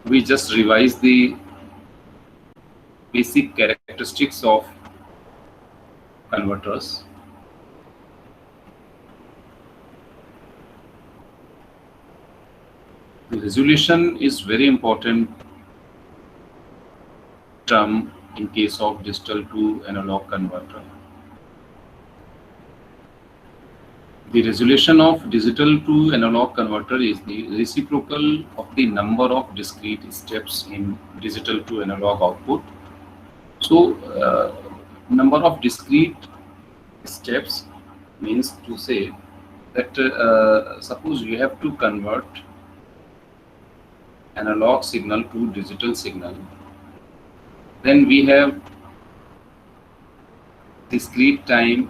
we just revise the basic characteristics of converters. The resolution is very important term in case of digital to analog converter. The resolution of digital to analog converter is the reciprocal of the number of discrete steps in digital to analog output. So, number of discrete steps means to say that suppose you have to convert analog signal to digital signal, then we have discrete time,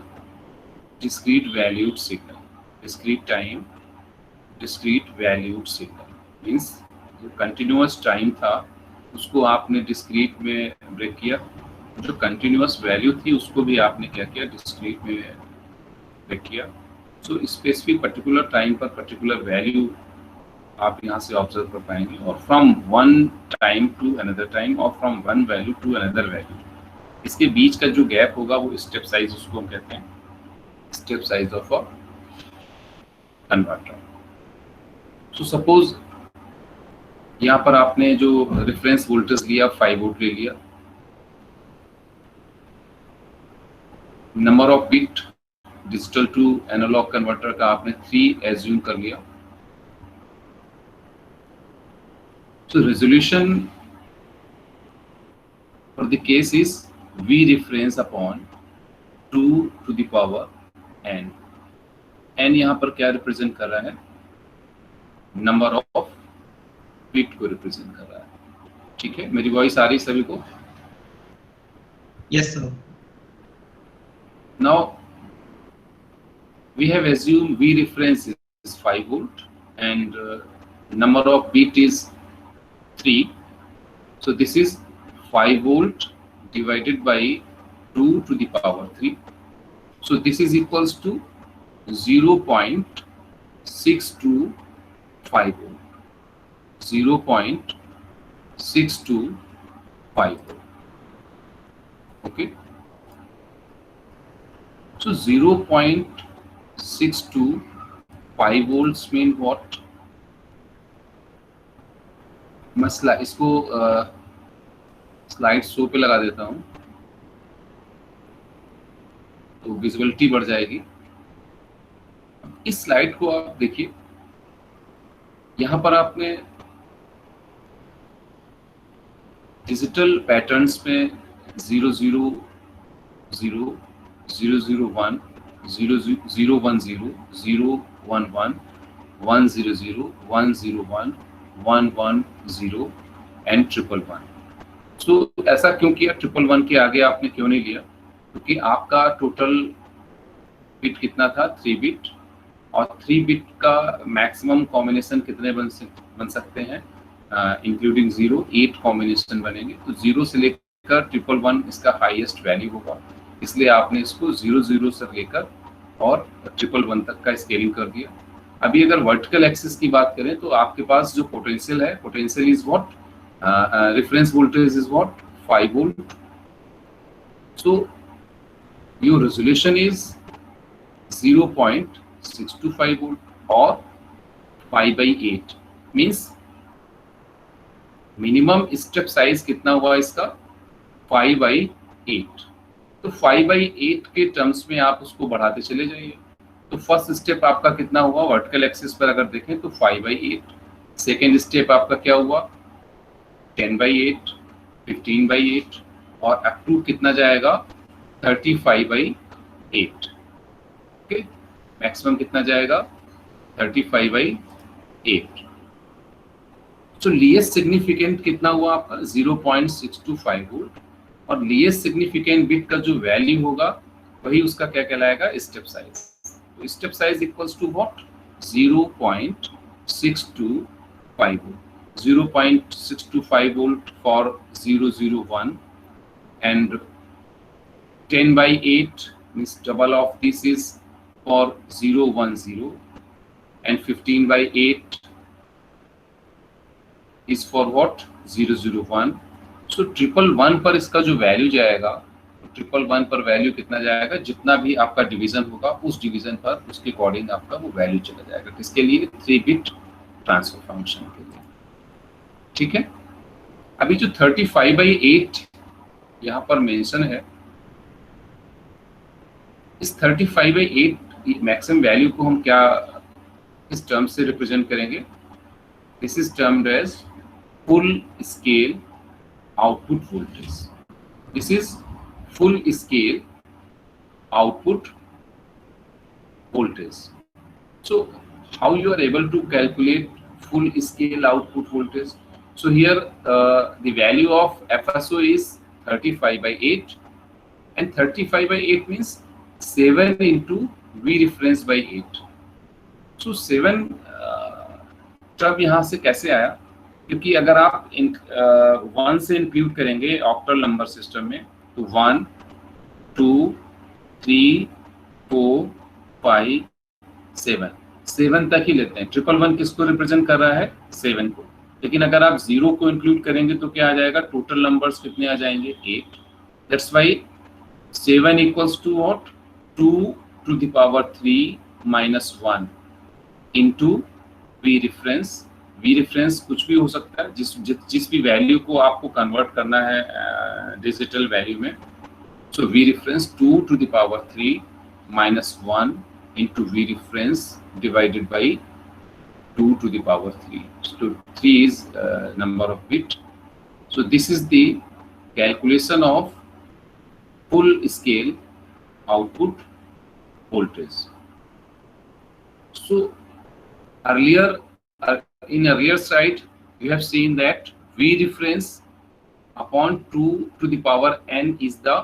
discrete valued signal. Discrete time, discrete valued signal means जो continuous time था उसको आपने discrete में break किया, जो continuous value थी उसको भी आपने क्या किया, डिस्क्रीट में ब्रेक किया. सो स्पेसिफिक पर्टिकुलर टाइम पर पर्टिकुलर वैल्यू आप यहाँ से ऑब्जर्व कर पाएंगे, और from one time to another time और from one value to another value, इसके बीच का जो गैप होगा वो स्टेप साइज, उसको हम कहते हैं step size of a converter. So suppose यहाँ पर आपने जो रेफरेंस वोल्टेज लिया 5 वोल्ट ले लिया, number of bit digital to analogue converter का आपने 3 एज्यूम कर लिया. So resolution for the case is V reference upon 2 to the power n. n यहाँ पर क्या रिप्रेजेंट कर रहा है, नंबर ऑफ बिट को रिप्रेजेंट कर रहा है. ठीक है, मेरी वॉइस आ रही सभी को? Yes sir. Now we have assumed V reference is 5 volt and number of bit is 3. So this is 5 volt divided by 2 to the power 3. So this is equals to 0.625 volt. 0.625 volt. Okay. So 0.625 volts mean what? मसला इसको slide show पे लगा देता हूं तो visuality बढ़ जाएगी. इस स्लाइड को आप देखिए, यहां पर आपने डिजिटल पैटर्न्स में 000, 001, 010, 010, 011, 100, 101, 110 एंड 111. सो ऐसा क्यों किया? 111 के आगे आपने क्यों नहीं लिया? क्योंकि आपका टोटल बिट कितना था, 3 बिट, और 3 बिट का मैक्सिमम कॉम्बिनेशन कितने बन सकते हैं, इंक्लूडिंग 0, 8 कॉम्बिनेशन बनेंगे. तो 0 से लेकर 111 इसका हाईएस्ट वैल्यू होगा, इसलिए आपने इसको 00 से लेकर और 111 तक का स्केलिंग कर दिया. अभी अगर वर्टिकल एक्सिस की बात करें तो आपके पास जो पोटेंशियल है, potential is what, reference voltage is what, 5 volt. So your resolution is 0.625 volt और 5/8 मींस मिनिमम स्टेप साइज कितना हुआ इसका, 5/8. तो 5/8 के टर्म्स में आप उसको बढ़ाते चले जाइए. तो फर्स्ट स्टेप आपका कितना हुआ वर्टिकल एक्सिस पर अगर देखें तो 5/8. सेकेंड स्टेप आपका क्या हुआ, 10/8, 15/8 और अप टू कितना जाएगा, 35/8. ओके, मैक्सिमम कितना जाएगा, 35/8. तो लीस्ट सिग्निफिकेंट कितना हुआ आपका, 0.625 वोल्ट, और लीस्ट सिग्निफिकेंट बिट का जो वैल्यू होगा वही उसका क्या कहलाएगा, स्टेप साइज. तो step size equals to what, 0.625 volt. 0.625 volt for 001 and 10/8 means double of this is for 010 and 15/8 is for what 001. सो 111 पर इसका जो वैल्यू जाएगा, 111 पर वैल्यू कितना जाएगा, जितना भी आपका डिवीजन होगा उस डिवीजन पर उसके अकॉर्डिंग आपका वो वैल्यू चला जाएगा. किसके लिए? 3 बिट ट्रांसफर फंक्शन के लिए. ठीक है. अभी जो 35/8 यहाँ पर मेंशन है, इस 35/8 मैक्सिमम वैल्यू को हम क्या इस टर्म से रिप्रेजेंट करेंगे? This is termed as full scale output voltage. This is full scale output voltage. So how you are able to calculate full scale output voltage? So here the value of FSO is 35/8, and 35/8 means 7 into V reference by 8. So 7 term यहाँ से कैसे आया? क्योंकि अगर आप 1 से include करेंगे octal number system में तो 1, 2, 3, 4, 5, 7 तक ही लेते हैं. 111 किसको रिप्रेजेंट कर रहा है? 7 को. लेकिन अगर आप 0 को इंक्लूड करेंगे तो क्या आ जाएगा? टोटल नंबर्स कितने आ जाएंगे? 8. That's why 7 equals to what? 2 to the power 3 minus 1 into V reference. V reference कुछ भी हो सकता है, जिस भी वैल्यू को आपको कन्वर्ट करना है डिजिटल वैल्यू में. सो V reference 2 to the power 3 minus 1 into V reference divided by 2 to the power 3. So 3 is number of bit. So this is the calculation of full scale output voltage. So earlier in earlier slide you have seen that V reference upon 2 to the power n is the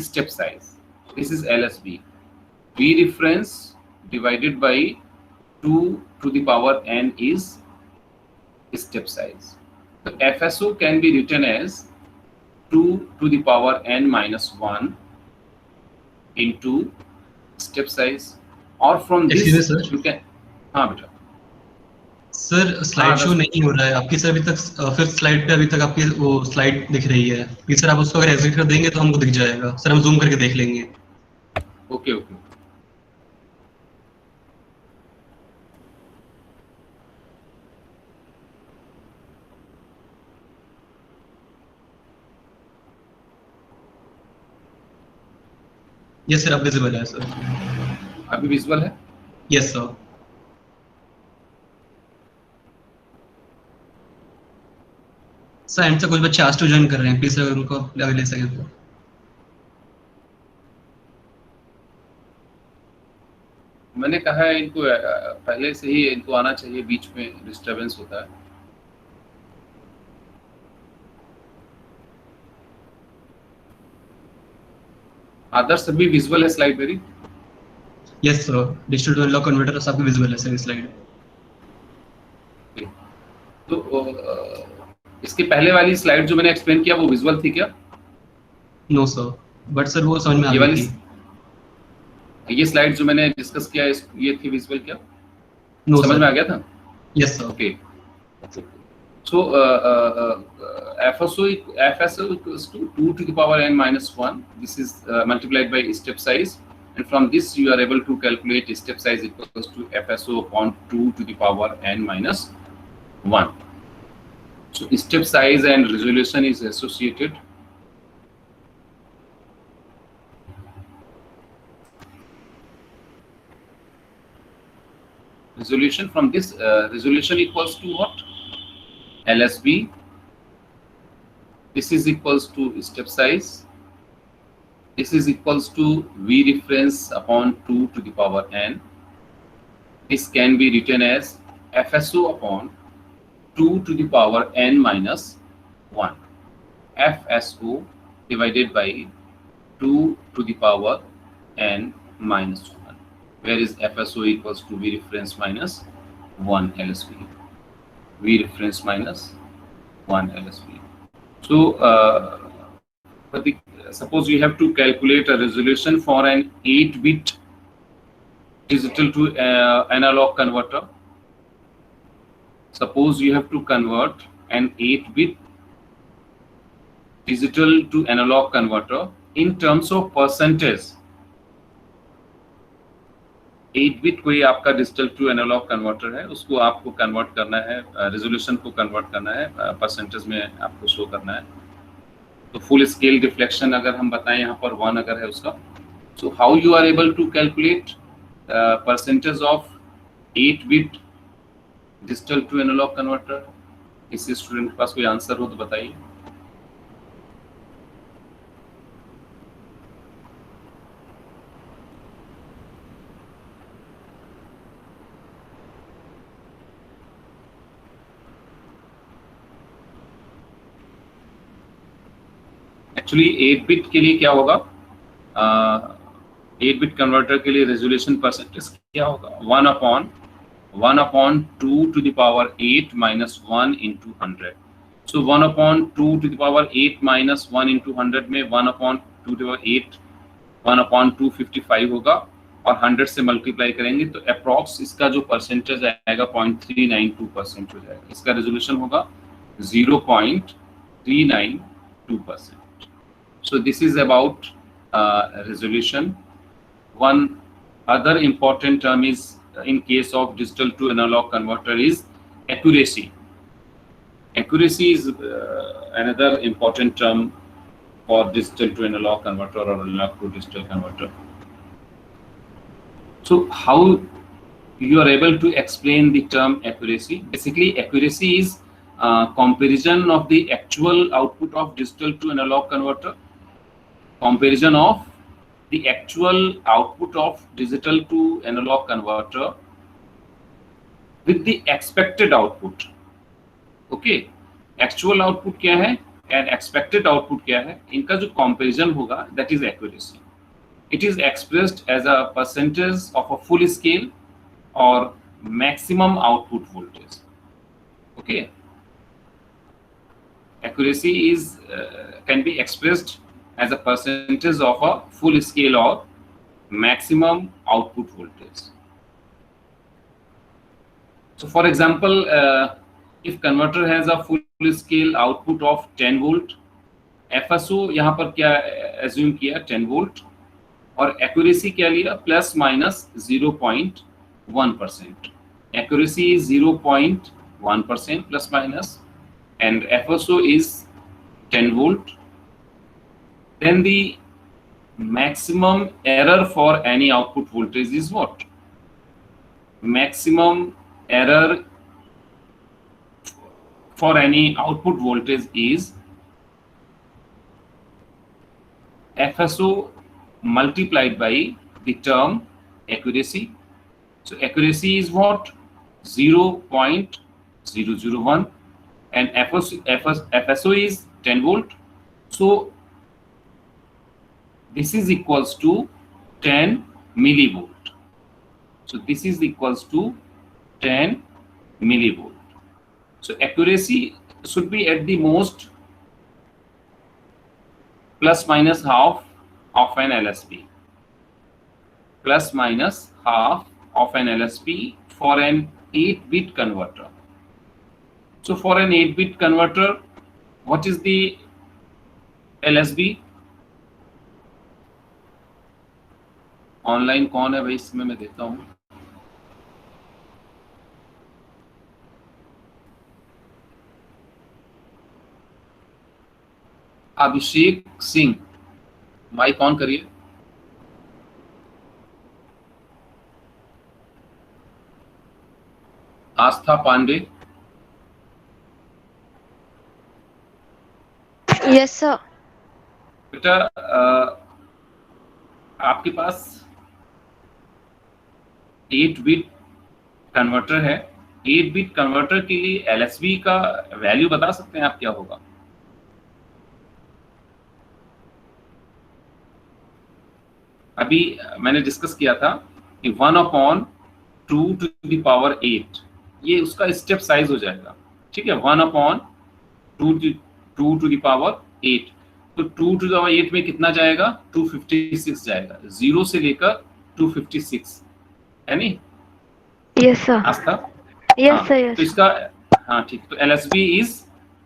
step size. This is LSB. V reference divided by 2 to the power n is step size. The FSO can be written as 2 to the power n minus 1 into step size, or from this you can. हाँ बेटा. Sir slide show नहीं हो रहा है आपकी sir अभी तक. Fifth slide पे अभी तक आपकी वो स्लाइड दिख रही है. प्लीज सर आप उसको अगर एग्जिट कर देंगे तो हमको दिख जाएगा. सर हम जूम करके देख लेंगे. Okay okay. यस सर अब विजिबल है सर. अभी विजुअल है? Yes sir. सर एंड से कुछ बच्चे आज टू ज्वाइन कर रहे हैं. प्लीज अगर उनको अगर ले सकें तो. मैंने कहा है इनको पहले से ही इनको आना चाहिए, बीच में डिस्टरबेंस होता है. आदर्श सभी विजुअल है स्लाइड मेरी? Yes sir. Digital to analogue converter सबको विजुअल है सर इस स्लाइड. तो इसके पहले वाली स्लाइड जो मैंने एक्सप्लेन किया वो विजुअल थी क्या? नो सर, बट सर वो समझ में आ गई थी. ये स्लाइड जो मैंने डिस्कस किया ये थी विजुअल क्या? नो समझ में आ गया था? Yes sir. Okay. So FSO equals to 2 to the power n minus 1. This is multiplied by step size, and from this you are able to calculate step size equals to FSO upon 2 to the power n minus 1. So step size and resolution is associated. Resolution from this resolution equals to what? LSB. This is equals to step size. This is equals to V reference upon 2 to the power n. This can be written as FSO upon 2 to the power n minus 1. FSO divided by 2 to the power n minus 1. Where is FSO equals to V reference minus 1 LSB. V reference minus 1 LSB. So, suppose you have to calculate a resolution for an 8-bit digital to analog converter. Suppose you have to convert an 8-bit digital to analog converter in terms of percentage. 8-bit कोई आपका digital to analogue converter है, उसको आपको convert करना है, resolution को convert करना है, परसेंटेज में आपको शो करना है. तो फुल स्केल डिफ्लेक्शन अगर हम बताएं यहाँ पर 1 अगर है उसका, so how you are able to calculate percentage of 8-bit digital to analog converter? किसी स्टूडेंट के पास कोई आंसर हो तो बताइए. एक्चुअली 8-बिट के लिए क्या होगा, 8-बिट कन्वर्टर के लिए रेजोल्यूशन परसेंटेज क्या होगा, 1/2 to the power 8 minus 1 into 100. So 1/2 to the power 8 minus 1 into 100 में 1/2 to the power 8 1/255 होगा, और 100 से मल्टीप्लाई करेंगे तो अप्रॉक्स इसका जो परसेंटेज आएगा 0.392% हो जाएगा. इसका रेजोल्यूशन होगा 0.392%. So this is about resolution. One other important term is in case of digital to analog converter is accuracy. Accuracy is another important term for digital to analog converter or analog to digital converter. So how you are able to explain the term accuracy? Basically, accuracy is comparison of the actual output of digital to analog converter. Comparison of the actual output of digital to analog converter with the expected output. Okay, actual output क्या है and expected output क्या है, इनका जो comparison होगा that is accuracy. It is expressed as a percentage of a full scale or maximum output voltage. Okay, accuracy is can be expressed as a percentage of a full scale or maximum output voltage. So for example, if converter has a full scale output of 10 volt, FSO यहाँ पर क्या assume किया 10 volt, और accuracy क्या लिया plus minus 0.1%. Accuracy is 0.1% plus minus and FSO is 10 volt. Then the maximum error for any output voltage is what? Maximum error for any output voltage is FSO multiplied by the term accuracy. So accuracy is what? 0.001 and FSO is 10 volt. So this is equals to 10 millivolt. So this is equals to 10 millivolt. So accuracy should be at the most plus minus half of an LSB. Plus minus half of an LSB for an 8-bit converter. So for an 8-bit converter, what is the LSB? Online कौन है भाई, इसमें मैं देता हूं. Abhishek Singh, mike on करिए. Astha Pandey. Yes sir. बेटा आपके पास 8-बिट कन्वर्टर है. 8-बिट कन्वर्टर के लिए LSB का वैल्यू बता सकते हैं आप क्या होगा? अभी मैंने डिस्कस किया था कि 1/2 to the power 8 ये उसका स्टेप साइज हो जाएगा. ठीक है, 1/2 to the power 8. तो 2 to the power 8 में कितना जाएगा? 256 जाएगा. 0 से लेकर 256 है नहीं? Yes sir. Astha? Yes sir. तो इसका हाँ ठीक. तो LSB is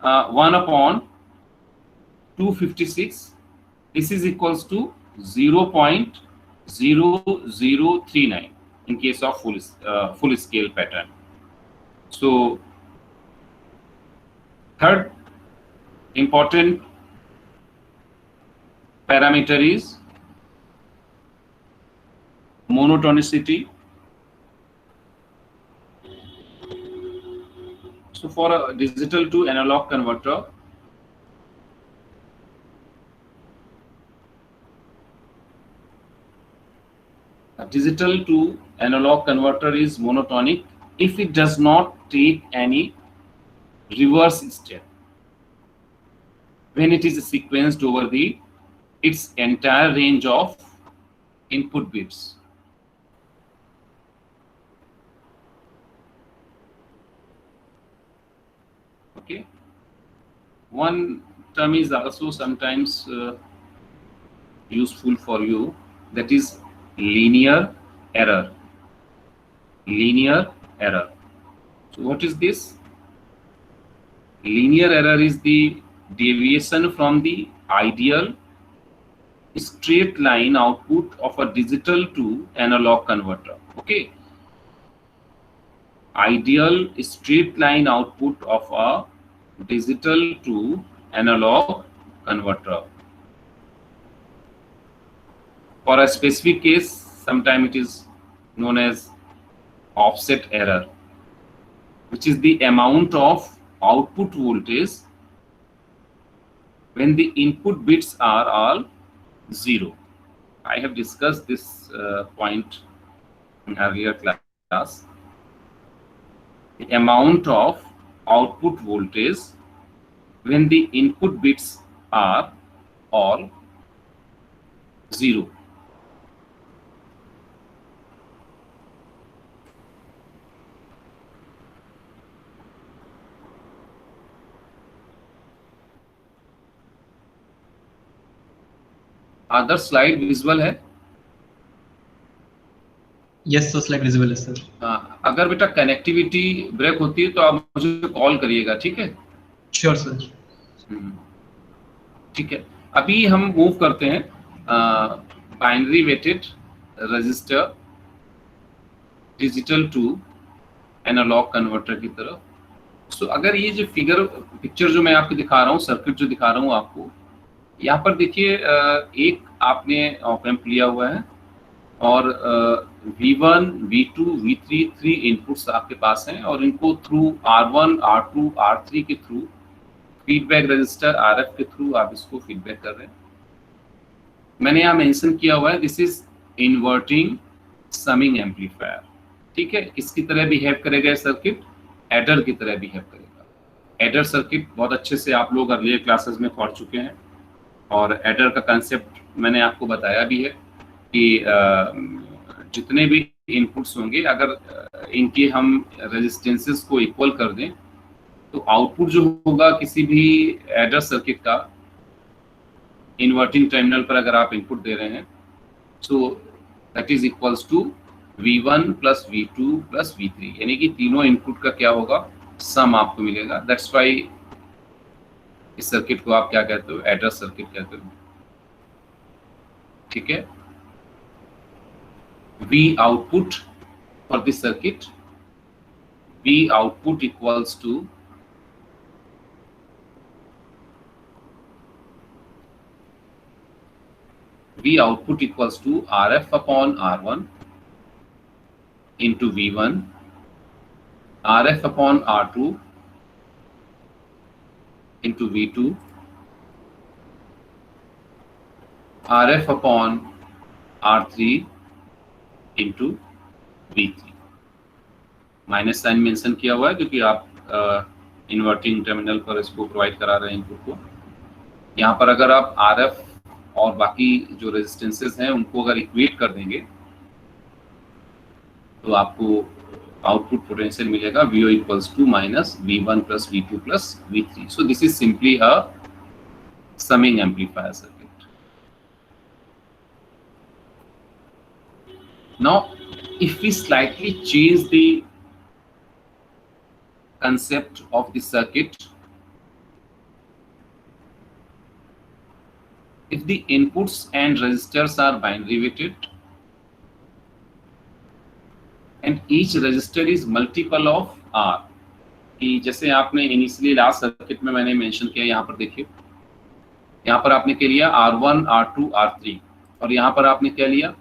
1 upon 256. This is equals to 0.0039 in case of full scale pattern. So third important parameter is monotonicity. So for a digital to analog converter, a digital to analog converter is monotonic if it does not take any reverse step when it is sequenced over its entire range of input bits. Okay. One term is also sometimes useful for you, that is linear error. Linear error. So what is this? Linear error is the deviation from the ideal straight line output of a digital to analog converter. Okay. Ideal straight line output of a digital to analog converter. For a specific case, sometimes it is known as offset error, which is the amount of output voltage when the input bits are all 0. I have discussed this point in earlier class. The amount of output voltage when the input bits are all 0. Other slide visual है? Yes sir, slide visual है sir. अगर बेटा connectivity break होती है तो आप मुझे call करिएगा, ठीक है? Sure sir. ठीक है, अभी हम मूव करते हैं binary weighted register digital to analogue converter की तरफ. सो अगर ये जो पिक्चर जो मैं आपको दिखा रहा हूँ, सर्किट जो दिखा रहा हूँ आपको, यहाँ पर देखिए एक आपने ऑप एम्प लिया हुआ है और V1, V2, V3 3 इनपुट्स आपके पास हैं और इनको थ्रू R1, R2, R3 के थ्रू फीडबैक रजिस्टर RF के थ्रू आप इसको फीडबैक कर रहे हैं. मैंने यहाँ मेंशन किया हुआ है this is inverting summing amplifier. ठीक है, किसकी तरह बिहेव करेगा सर्किट? एडर की तरह बिहेव करेगा. एडर सर्किट बहुत अच्छे से आप लोग अर्लियर क्लासेस में पढ़ चुके हैं और एडर का कंसेप्ट मैंने आपको बताया भी है कि जितने भी इनपुट्स होंगे अगर इनके हम रेजिस्टेंसेस को इक्वल कर दें तो आउटपुट जो होगा किसी भी एडर सर्किट का इन्वर्टिंग टर्मिनल पर अगर आप इनपुट दे रहे हैं so that is equals to V1 plus V2 plus V3, यानी कि तीनों इनपुट का क्या होगा, सम आपको मिलेगा. दैट्स वाई इस सर्किट को आप क्या कहते हो? एडर सर्किट कहते हो. ठीक है, V output for this circuit, V output equals to RF upon R1 into V1, RF upon R2 into V2, RF upon R3 into V3. Minus sign mention किया हुआ है क्योंकि आप इन्वर्टिंग टर्मिनल पर इसको प्रोवाइड करा रहे हैं इनपुट को. यहाँ पर अगर आप RF और बाकी जो रेजिस्टेंसेस हैं उनको अगर इक्वेट कर देंगे तो आपको आउटपुट पोटेंशियल मिलेगा VO equals to minus V1 plus V2 plus V3. So this is simply a summing amplifier circuit. Now, if we slightly change the concept of the circuit if the inputs and registers are binary weighted and each register is multiple of R, कि जैसे आपने initially last circuit में मैंने mention किया, यहाँ पर देखिए, यहाँ पर आपने क्या लिया R1, R2, R3 और यहाँ पर आपने क्या लिया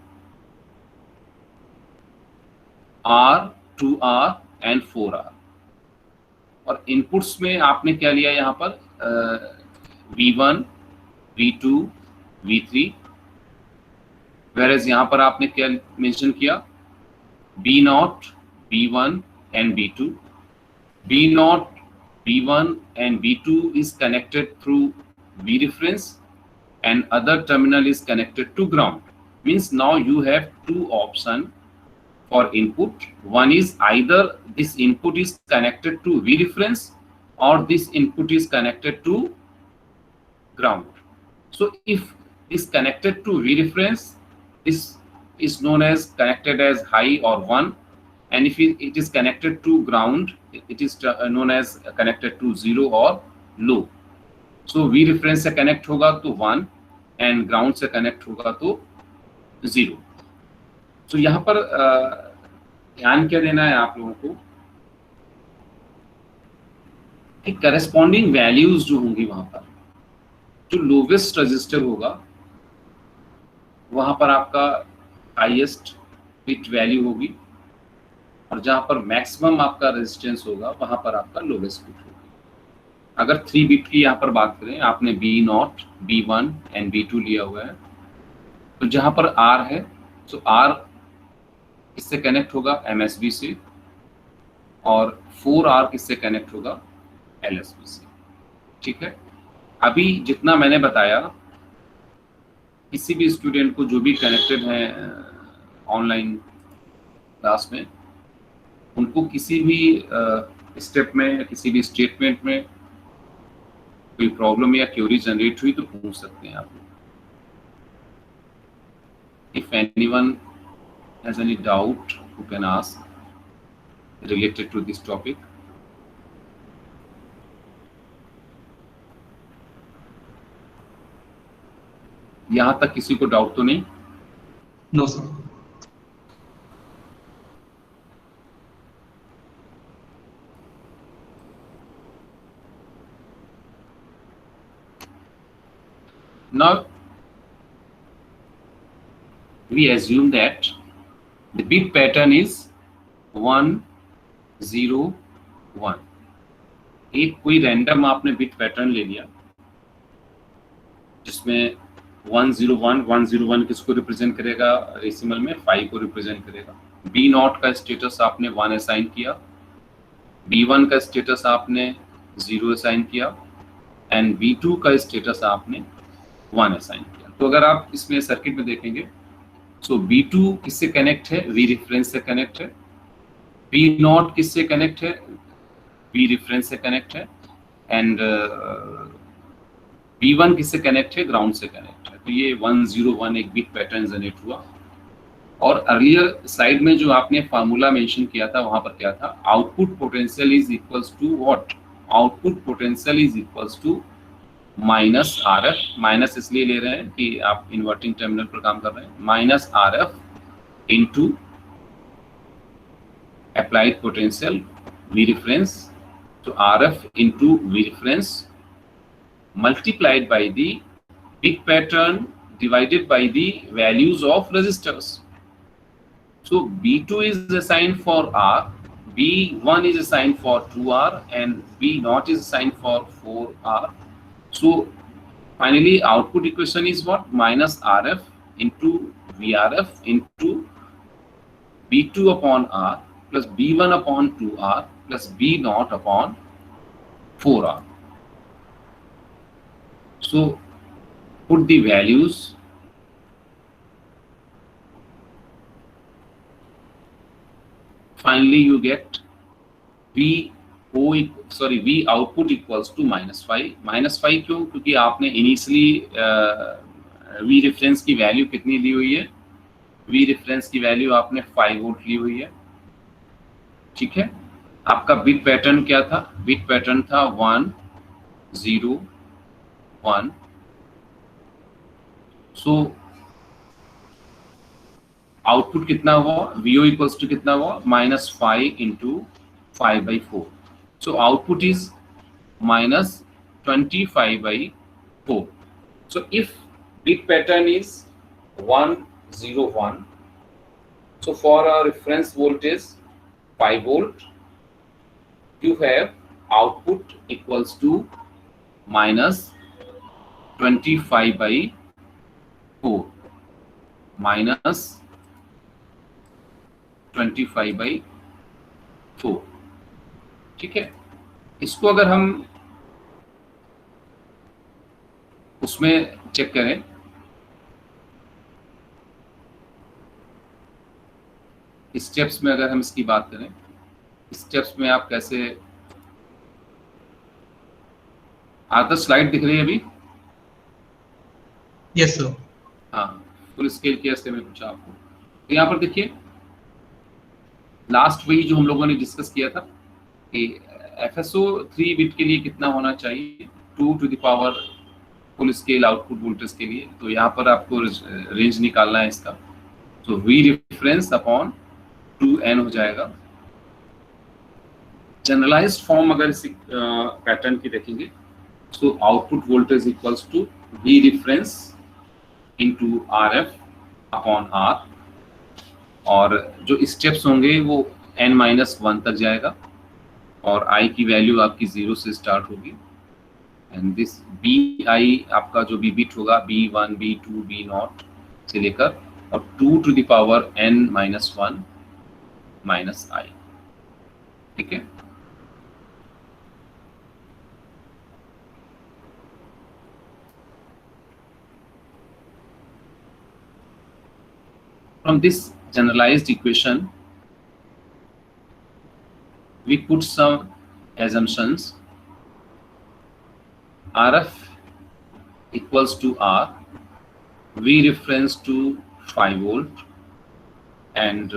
R, 2R एंड 4R और इनपुट्स में आपने क्या लिया यहाँ पर V1, V2, V3, whereas यहाँ पर आपने क्या मेंशन किया B0, B1 and B2. B0, B1 and B2 is connected through V reference and other terminal is connected to ground. Means now you have two options for input. One is either this input is connected to V reference or this input is connected to ground. So if is connected to V reference, this is known as connected as high or 1, and if it is connected to ground, it is known as connected to 0 or low. So V reference से connect होगा तो 1 and ground से connect होगा तो 0. So यहाँ पर ध्यान क्या देना है आप लोगों को कि corresponding values जो होंगी वहां पर, जो लोवेस्ट रजिस्टर होगा वहां पर आपका हाईएस्ट बिट वैल्यू होगी और जहां पर मैक्सिमम आपका रेजिस्टेंस होगा वहां पर आपका लोवेस्ट बिट होगी. अगर 3 बिट की यहाँ पर बात करें, आपने B0, B1 एंड B2 लिया हुआ है, तो जहां पर R है तो R किससे कनेक्ट होगा MSB से और 4R किससे कनेक्ट होगा LSB से. ठीक है, अभी जितना मैंने बताया किसी भी स्टूडेंट को जो भी कनेक्टेड है ऑनलाइन क्लास में, उनको किसी भी स्टेप में या किसी भी स्टेटमेंट में कोई प्रॉब्लम या क्वेरी जनरेट हुई तो पूछ सकते हैं आप लोग. If anyone has any doubt you can ask related to this topic. यहाँ तक किसी को डाउट तो नहीं? No sir. Now we assume that the bit pattern is 1, 0, 1. एक कोई रैंडम आपने बिट पैटर्न ले लिया जिसमें 101, 101 किसको रिप्रेजेंट करेगा डेसिमल में 5 को रिप्रेजेंट करेगा. B0 का स्टेटस आपने 1 असाइन किया, B1 का स्टेटस आपने 0 असाइन किया एंड B2 का स्टेटस आपने 1 असाइन किया. तो अगर आप इसमें सर्किट में देखेंगे सो B2 किससे कनेक्ट है? V रेफरेंस से कनेक्ट है. B0 किससे कनेक्ट है? V रेफरेंस से कनेक्ट है एंड B1 किससे कनेक्ट है? ग्राउंड से कनेक्ट है. तो ये 101 एक बिट पैटर्न जनरेट हुआ. और अर्लियर स्लाइड में जो आपने फार्मूला मेंशन किया था वहां पर क्या था? Output potential is equals to what? Output potential is equals to minus RF. Minus इसलिए ले रहे हैं कि आप इन्वर्टिंग टर्मिनल पर काम कर रहे हैं. Minus RF into applied potential V reference. तो RF into V reference multiplied by the bit pattern divided by the values of resistors. So B2 is assigned for R, B1 is assigned for 2R and B0 is assigned for 4R. So finally output equation is what? Minus RF into VRF into B2 upon R plus B1 upon 2R plus B0 upon 4R. So put the values. Finally you get V output equals to -5. -5 क्यों? क्योंकि आपने initially V reference की value कितनी ली हुई है? V reference की value आपने 5 volt ली हुई है. ठीक है, आपका बिट पैटर्न क्या था? बिट पैटर्न था 1, 0, 1 सो आउटपुट कितना हुआ, VO इक्वल्स टू कितना हुआ, -5 into 5/4. So output is -25/4. So if bit pattern is 1 0 1, so for our reference voltage 5 volt, you have output equals to -25/4 -25/4. ठीक है, इसको अगर हम उसमें चेक करें, स्टेप्स में अगर हम इसकी बात करें, स्टेप्स में आप कैसे, आधा स्लाइड दिख रही है अभी? Yes sir. हाँ, फुल स्केल कैसे में पूछा आपको. तो यहाँ पर देखिए, लास्ट वही जो हम लोगों ने डिस्कस किया था कि FSO 3 बिट के लिए कितना होना चाहिए, 2 to the power full scale output voltage के लिए. तो यहाँ पर आपको रेंज निकालना है इसका. तो V रेफरेंस अपॉन 2n हो जाएगा. जनरलाइज्ड फॉर्म अगर इस पैटर्न की देखेंगे, तो output voltage equals to V reference into RF upon R, और जो स्टेप्स होंगे वो n-1 तक जाएगा, और I की वैल्यू आपकी 0 से स्टार्ट होगी. एंड दिस BI आपका जो भी बिट होगा, B1 B2 B0 से लेकर और 2 to the power n-1 minus I. ठीक है, from this generalized equation we put some assumptions. RF equals to R, V reference to 5 volt, and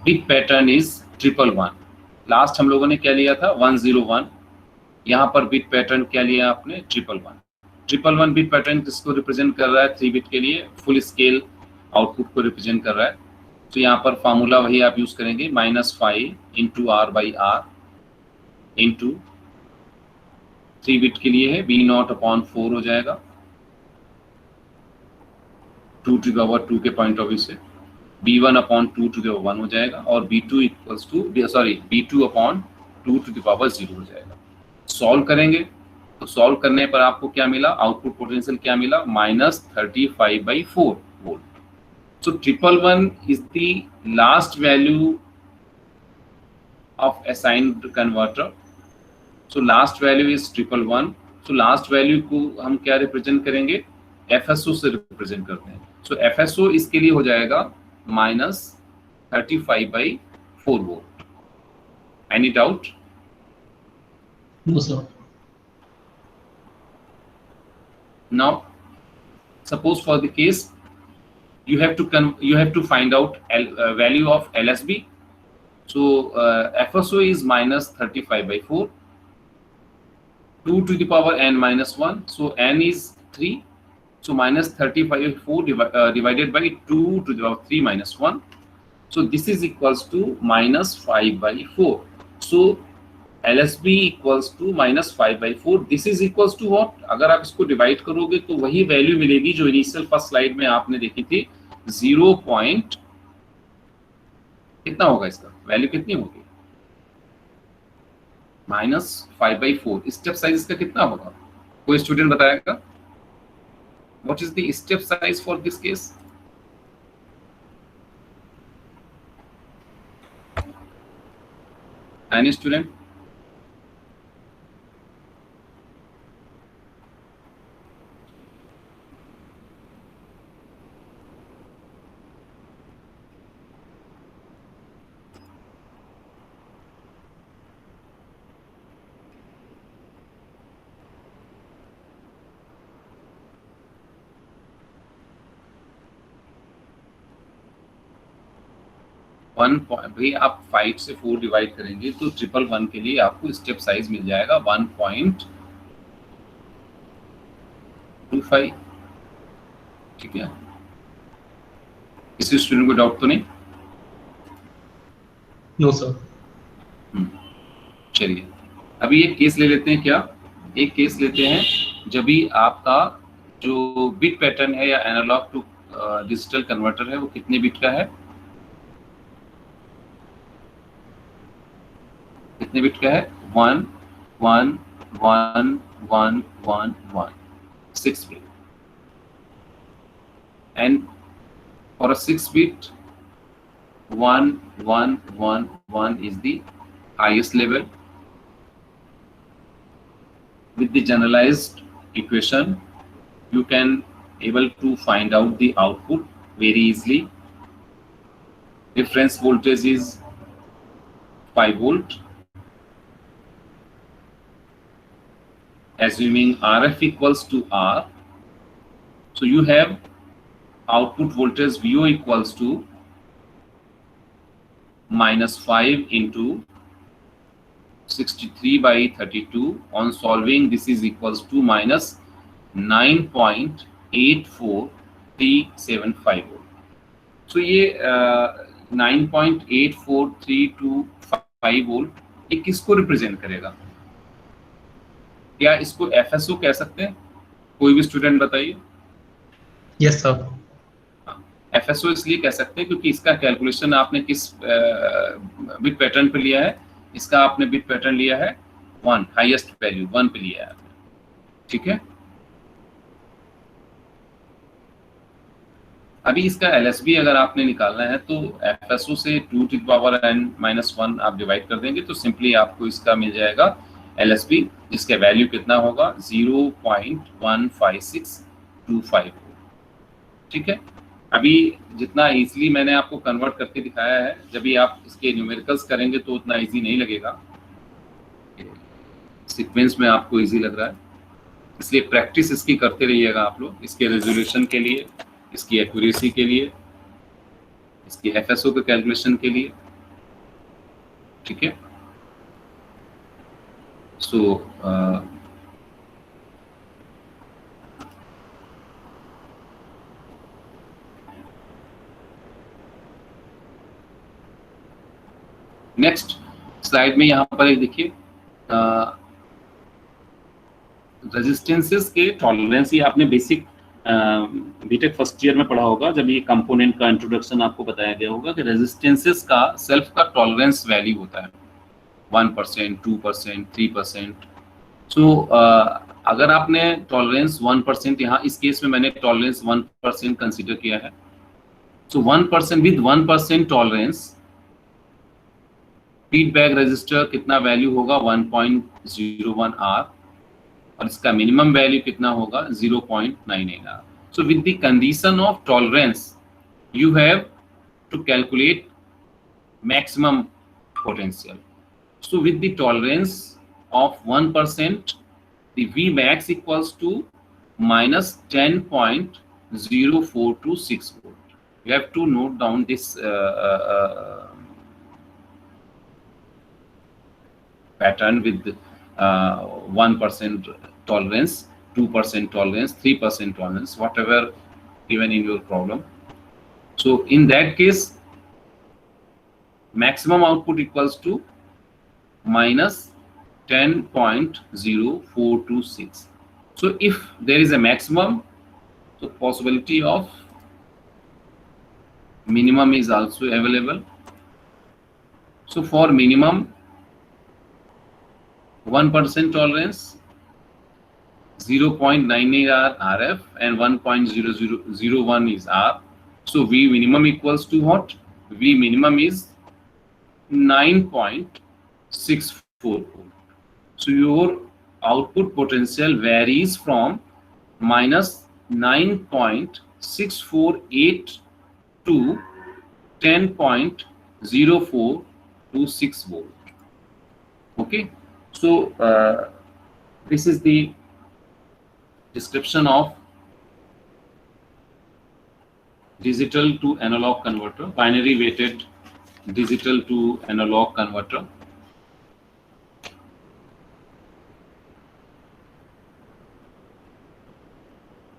bit pattern is 111. Last हम लोगों ने क्या लिया था, 101. यहाँ पर बिट पैटर्न क्या लिया आपने, 111. 111 बिट पैटर्न किसको रिप्रेजेंट कर रहा है, 3 बिट के लिए फुल स्केल आउटपुट को रिप्रेजेंट कर रहा है. तो यहाँ पर फार्मूला वही आप यूज करेंगे, -5 इंटू R/R इंटू 3 बिट के लिए है B0 अपॉन 4 हो जाएगा, 2 टू द पावर 2 के पॉइंट ऑफ व्यू से. B1 upon 2 to the power 1 हो जाएगा, और B2 equals to B2 upon 2 to the power 0 हो जाएगा. सॉल्व करेंगे तो सॉल्व करने पर आपको क्या मिला, आउटपुट पोटेंशियल क्या मिला, -35/4 volt. So 111 is the last value of assigned converter. So last value is 111. So last value को हम क्या रिप्रेजेंट करेंगे, FSO से रिप्रेजेंट करते हैं. So FSO इसके लिए हो जाएगा -35/4 volt. Any doubt? No sir. Now suppose for the case you have to find out value of LSB. So FSO is -35/4, 2 to the power n-1, so n is 3, so -35/4 divided by 2 to the power 3-1, so this is equals to -5/4. so LSB equals to -5/4. This is equals to what? अगर आप इसको divide करोगे तो वही value मिलेगी जो initial first slide में आपने देखी थी, 0. कितना होगा इसका वैल्यू, कितनी होगी, -5/4. स्टेप साइज इसका कितना होगा, कोई स्टूडेंट बताएगा, what is the step size for this case? Any student? भाई आप 5 से 4 डिवाइड करेंगे तो 111 के लिए आपको स्टेप साइज मिल जाएगा 1.25. ठीक है, किसी स्टूडेंट को डाउट तो नहीं? No sir. चलिए अभी एक केस ले लेते हैं। क्या एक केस लेते हैं जब भी आपका जो बिट पैटर्न है या एनालॉग टू डिजिटल कन्वर्टर है वो कितने बिट का है? कितने बिट का है? 1 1 1 1 1 1, 6 bit. And for a 6 bit 1 1 1 1 is the highest level. With the generalized equation you can able to find out the output very easily. Reference voltage is 5 volt. Assuming RF equals to R, so you have output voltage VO equals to -5 into 63 by 32. On solving, this is equals to -9.84375 volt. So ये 9.84325 volt ये किसको represent करेगा? क्या इसको FSO कह सकते हैं? कोई भी स्टूडेंट बताइए। Yes sir. FSO इसलिए कह सकते हैं क्योंकि इसका कैलकुलेशन आपने किस बिट पैटर्न पे लिया है? इसका आपने बिट पैटर्न लिया है 1, हाईएस्ट वैल्यू 1 पे लिया है आपने, ठीक है। अभी इसका LSB अगर आपने निकालना है तो FSO से 2n-1 आप डिवाइड कर देंगे तो सिंपली आपको इसका मिल जाएगा LSB, जिसका वैल्यू कितना होगा 0.15625, ठीक है। अभी जितना इजीली मैंने आपको कन्वर्ट करके दिखाया है, जब भी आप इसके न्यूमेरिकल्स करेंगे तो उतना इजी नहीं लगेगा। सीक्वेंस में आपको इजी लग रहा है, इसलिए प्रैक्टिस इसकी करते रहिएगा आप लोग, इसके रेजोल्यूशन के लिए, इसकी एक्यूरेसी के लिए, इसकी FSO के कैलकुलेशन के लिए, ठीक है। सो नेक्स्ट स्लाइड में यहाँ पर एक देखिए रेजिस्टेंसेस के टॉलरेंस, ये आपने बेसिक बीटेक फर्स्ट ईयर में पढ़ा होगा जब ये कंपोनेंट का इंट्रोडक्शन आपको बताया गया होगा कि रेजिस्टेंसेस का सेल्फ का टॉलरेंस वैल्यू होता है 1%, 2%, 3%। सो अगर आपने टॉलरेंस 1%, यहाँ इस केस में मैंने टॉलरेंस 1% कंसीडर किया है, सो 1% विद 1% टॉलरेंस फीडबैक रेजिस्टर कितना वैल्यू होगा 1.01 R और इसका मिनिमम वैल्यू कितना होगा 0.98 R। So with the condition of tolerance you have to calculate maximum potential. So with the tolerance of 1% the Vmax equals to -10.0426 volt. You have to note down this pattern with 1% tolerance, 2% tolerance, 3% tolerance, whatever given in your problem. So in that case, maximum output equals to -10.0426. So if there is a maximum, so possibility of minimum is also available. So for minimum 1% tolerance, 0.98 R RF and 1.0001 is R. So V minimum equals to what? V minimum is 9.64 volt. So your output potential varies from -9.648 to 10.0426 volt. Okay. So this is the description of digital to analog converter, binary weighted digital to analog converter.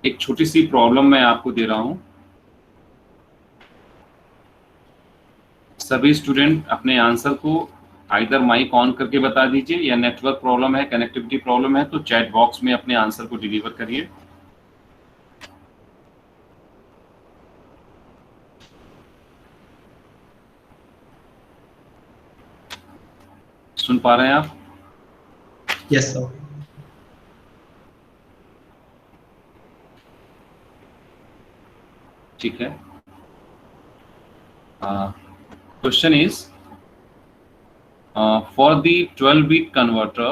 एक छोटी सी problem मैं आपको दे रहा हूं। सभी student अपने answer को either mic on करके बता दीजिए, या नेटवर्क प्रॉब्लम है, कनेक्टिविटी प्रॉब्लम है तो चैट बॉक्स में अपने आंसर को डिलीवर करिए। सुन पा रहे हैं आप? Yes sir. ठीक है। Question is for the 12-bit converter,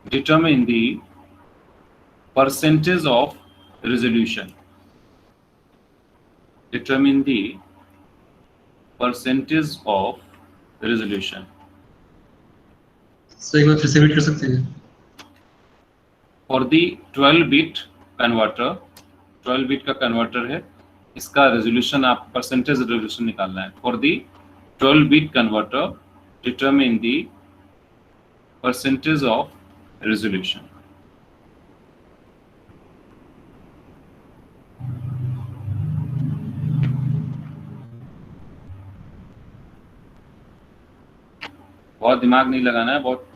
determine the percentage of resolution. Determine the percentage of resolution. Sir एक बार फिर से रिपीट कर सकते हैं? For the 12-bit converter, 12-bit का कन्वर्टर है, इसका रेजोल्यूशन, आप परसेंटेज रेजोल्यूशन निकालना है। For the 12-bit converter, determine the percentage of resolution. बहुत दिमाग नहीं लगाना है, बहुत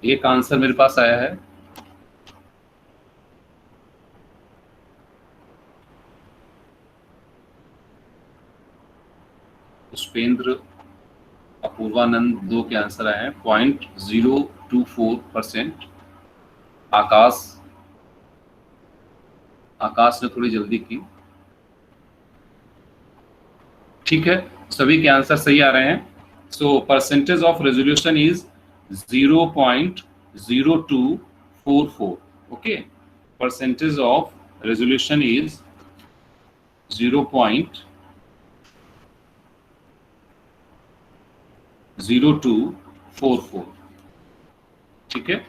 एक आंसर मेरे पास आया है। पुष्पेंद्र, अपूर्वानंद, 2 के आंसर आए हैं। 0.024%। आकाश ने थोड़ी जल्दी की। ठीक है, सभी के आंसर सही आ रहे हैं। So percentage of resolution is 0.0244। Okay, percentage of resolution is 0.0244। ठीक है,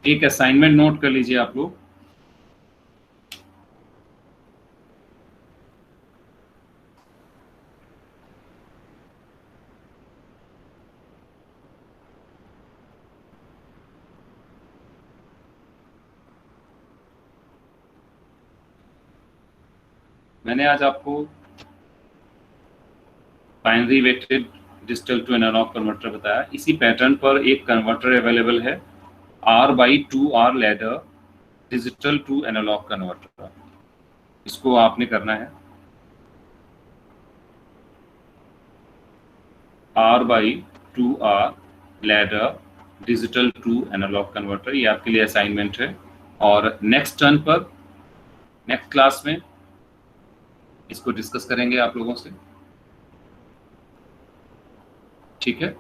एक असाइनमेंट नोट कर लीजिए आप लोग। मैंने आज आपको binary weighted digital to analogue converter बताया। इसी पैटर्न पर एक कन्वर्टर अवेलेबल है, R/2R ladder digital to analogue converter. इसको आपने करना है। R/2R ladder digital to analogue converter, ये आपके लिए असाइनमेंट है। और नेक्स्ट टर्न पर, नेक्स्ट क्लास में इसको डिस्कस करेंगे आप लोगों से। ठीक है।